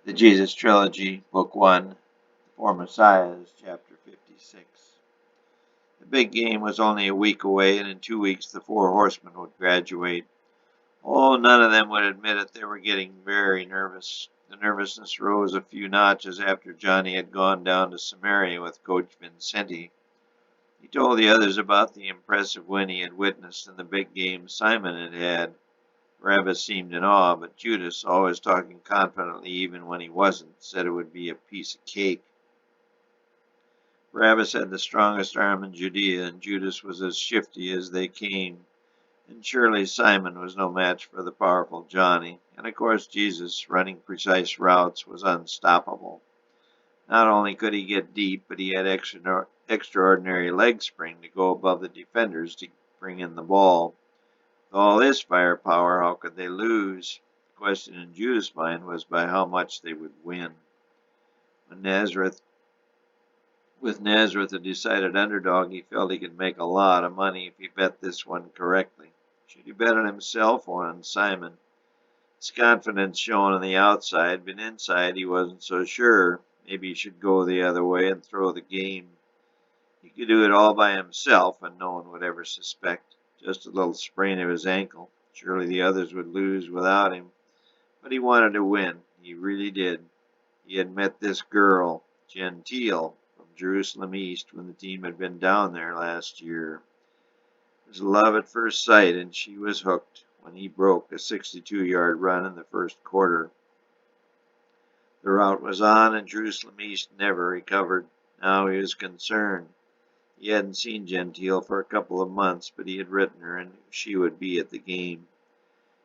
The Jesus Trilogy, Book 1, The Four Messiahs, Chapter 56. The big game was only a week away, and in 2 weeks the four horsemen would graduate. Oh, none of them would admit it. They were getting very nervous. The nervousness rose a few notches after Johnny had gone down to Samaria with Coach Vincenti. He told the others about the impressive win he had witnessed and the big game Simon had had. Barabbas seemed in awe, but Judas, always talking confidently even when he wasn't, said it would be a piece of cake. Barabbas had the strongest arm in Judea, and Judas was as shifty as they came. And surely Simon was no match for the powerful Johnny. And of course Jesus, running precise routes, was unstoppable. Not only could he get deep, but he had extraordinary leg spring to go above the defenders to bring in the ball. With all this firepower, how could they lose? The question in Judas' mind was by how much they would win. When With Nazareth a decided underdog, he felt he could make a lot of money if he bet this one correctly. Should he bet on himself or on Simon? His confidence shone on the outside, but inside he wasn't so sure. Maybe he should go the other way and throw the game. He could do it all by himself, and no one would ever suspect. Just a little sprain of his ankle. Surely the others would lose without him. But he wanted to win. He really did. He had met this girl, Gentile, from Jerusalem East, when the team had been down there last year. It was love at first sight, and she was hooked when he broke a 62-yard run in the first quarter. The rout was on, and Jerusalem East never recovered. Now he was concerned. He hadn't seen Gentile for a couple of months, but he had written her, and she would be at the game.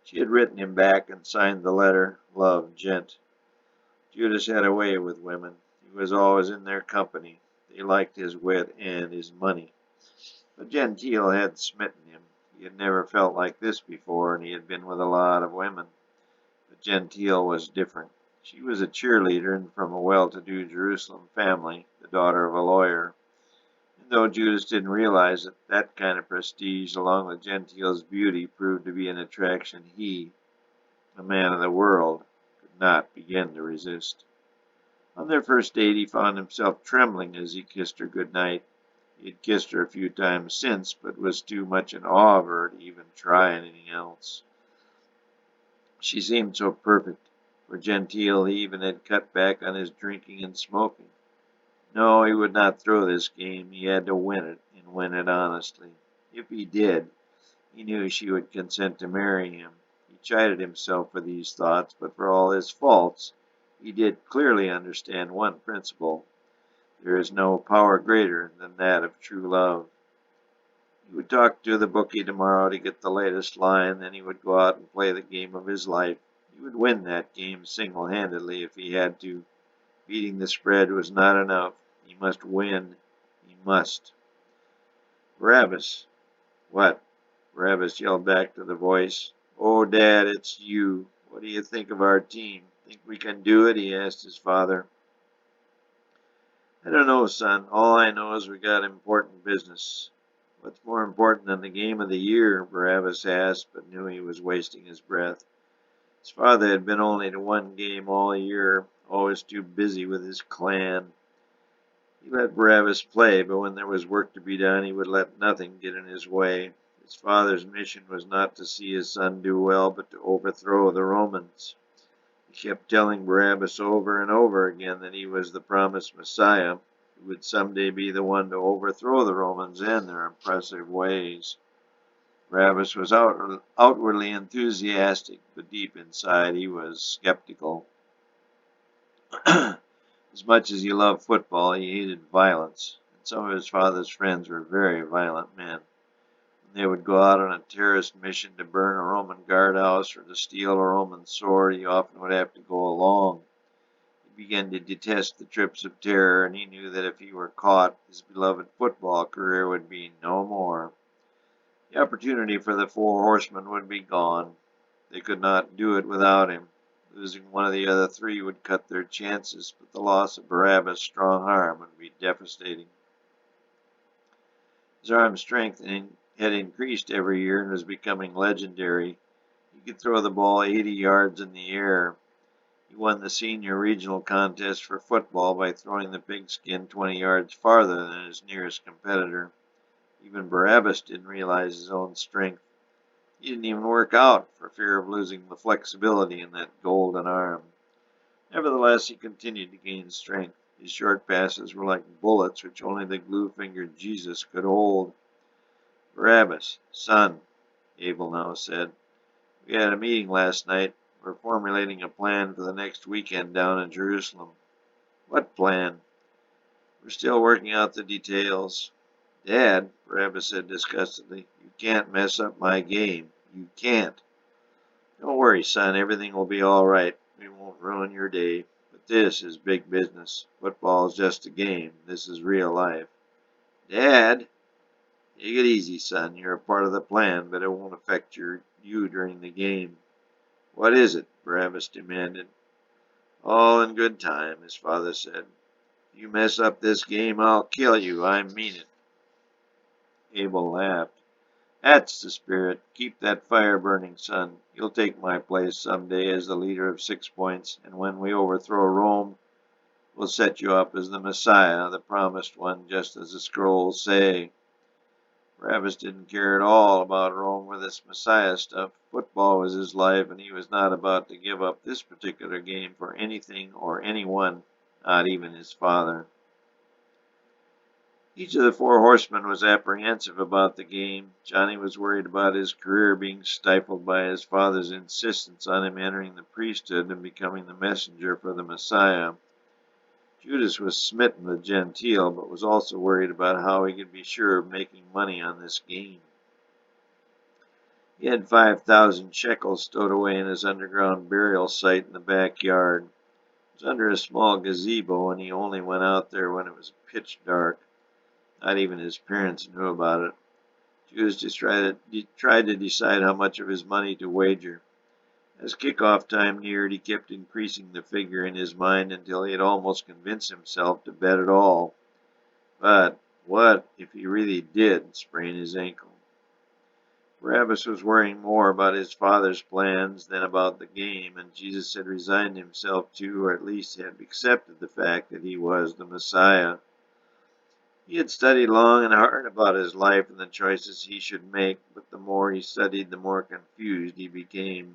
She had written him back and signed the letter, Love, Gent. Judas had a way with women. He was always in their company. They liked his wit and his money. But Gentile had smitten him. He had never felt like this before, and he had been with a lot of women. But Gentile was different. She was a cheerleader and from a well-to-do Jerusalem family, the daughter of a lawyer. And though Judas didn't realize it, that kind of prestige, along with Gentile's beauty, proved to be an attraction he, a man of the world, could not begin to resist. On their first date he found himself trembling as he kissed her good night. He had kissed her a few times since, but was too much in awe of her to even try anything else. She seemed so perfect. For Gentile he even had cut back on his drinking and smoking. No, he would not throw this game. He had to win it, and win it honestly. If he did, he knew she would consent to marry him. He chided himself for these thoughts, but for all his faults, he did clearly understand one principle. There is no power greater than that of true love. He would talk to the bookie tomorrow to get the latest line, then he would go out and play the game of his life. He would win that game single-handedly if he had to. Beating the spread was not enough. He must win. He must. Barabbas. What? Barabbas yelled back to the voice. Oh, Dad, it's you. What do you think of our team? Think we can do it? He asked his father. I don't know, son. All I know is we got important business. What's more important than the game of the year? Barabbas asked, but knew he was wasting his breath. His father had been only to one game all year, always too busy with his clan. He let Barabbas play, but when there was work to be done, he would let nothing get in his way. His father's mission was not to see his son do well, but to overthrow the Romans. He kept telling Barabbas over and over again that he was the promised Messiah, who would someday be the one to overthrow the Romans and their oppressive ways. Barabbas was outwardly enthusiastic, but deep inside he was skeptical. As much as he loved football, he hated violence, and some of his father's friends were very violent men. When they would go out on a terrorist mission to burn a Roman guardhouse or to steal a Roman sword, he often would have to go along. He began to detest the trips of terror, and he knew that if he were caught, his beloved football career would be no more. The opportunity for the four horsemen would be gone. They could not do it without him. Losing one of the other three would cut their chances, but the loss of Barabbas' strong arm would be devastating. His arm strength had increased every year and was becoming legendary. He could throw the ball 80 yards in the air. He won the senior regional contest for football by throwing the pigskin 20 yards farther than his nearest competitor. Even Barabbas didn't realize his own strength. He didn't even work out for fear of losing the flexibility in that golden arm. Nevertheless, he continued to gain strength. His short passes were like bullets which only the glue-fingered Jesus could hold. Barabbas, son, Abel now said, we had a meeting last night. We're formulating a plan for the next weekend down in Jerusalem. What plan? We're still working out the details. Dad, Barabbas said disgustedly, you can't mess up my game. You can't. Don't worry, son. Everything will be all right. We won't ruin your day. But this is big business. Football is just a game. This is real life. Dad, take it easy, son. You're a part of the plan, but it won't affect you during the game. What is it? Barabbas demanded. All in good time, his father said. If you mess up this game, I'll kill you. I mean it. Abel laughed. That's the spirit. Keep that fire burning, son. You'll take my place some day as the leader of 6 Points, and when we overthrow Rome, we'll set you up as the Messiah, the promised one, just as the scrolls say. Barabbas didn't care at all about Rome or this Messiah stuff. Football was his life, and he was not about to give up this particular game for anything or anyone, not even his father. Each of the 4 horsemen was apprehensive about the game. Johnny was worried about his career being stifled by his father's insistence on him entering the priesthood and becoming the messenger for the Messiah. Judas was smitten with Gentile, but was also worried about how he could be sure of making money on this game. He had 5,000 shekels stowed away in his underground burial site in the backyard. It was under a small gazebo, and he only went out there when it was pitch dark. Not even his parents knew about it. Judas just tried to decide how much of his money to wager. As kickoff time neared, he kept increasing the figure in his mind until he had almost convinced himself to bet it all. But what if he really did sprain his ankle? Barabbas was worrying more about his father's plans than about the game, and Jesus had resigned himself to, or at least had accepted the fact that he was the Messiah. He had studied long and hard about his life and the choices he should make, but the more he studied, the more confused he became.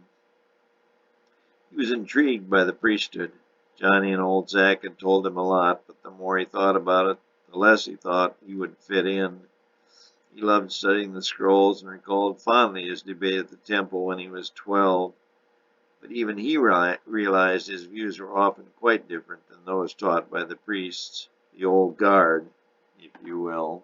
He was intrigued by the priesthood. Johnny and old Zach had told him a lot, but the more he thought about it, the less he thought he would fit in. He loved studying the scrolls and recalled fondly his debate at the temple when he was 12. But even he realized his views were often quite different than those taught by the priests, the old guard, if you will.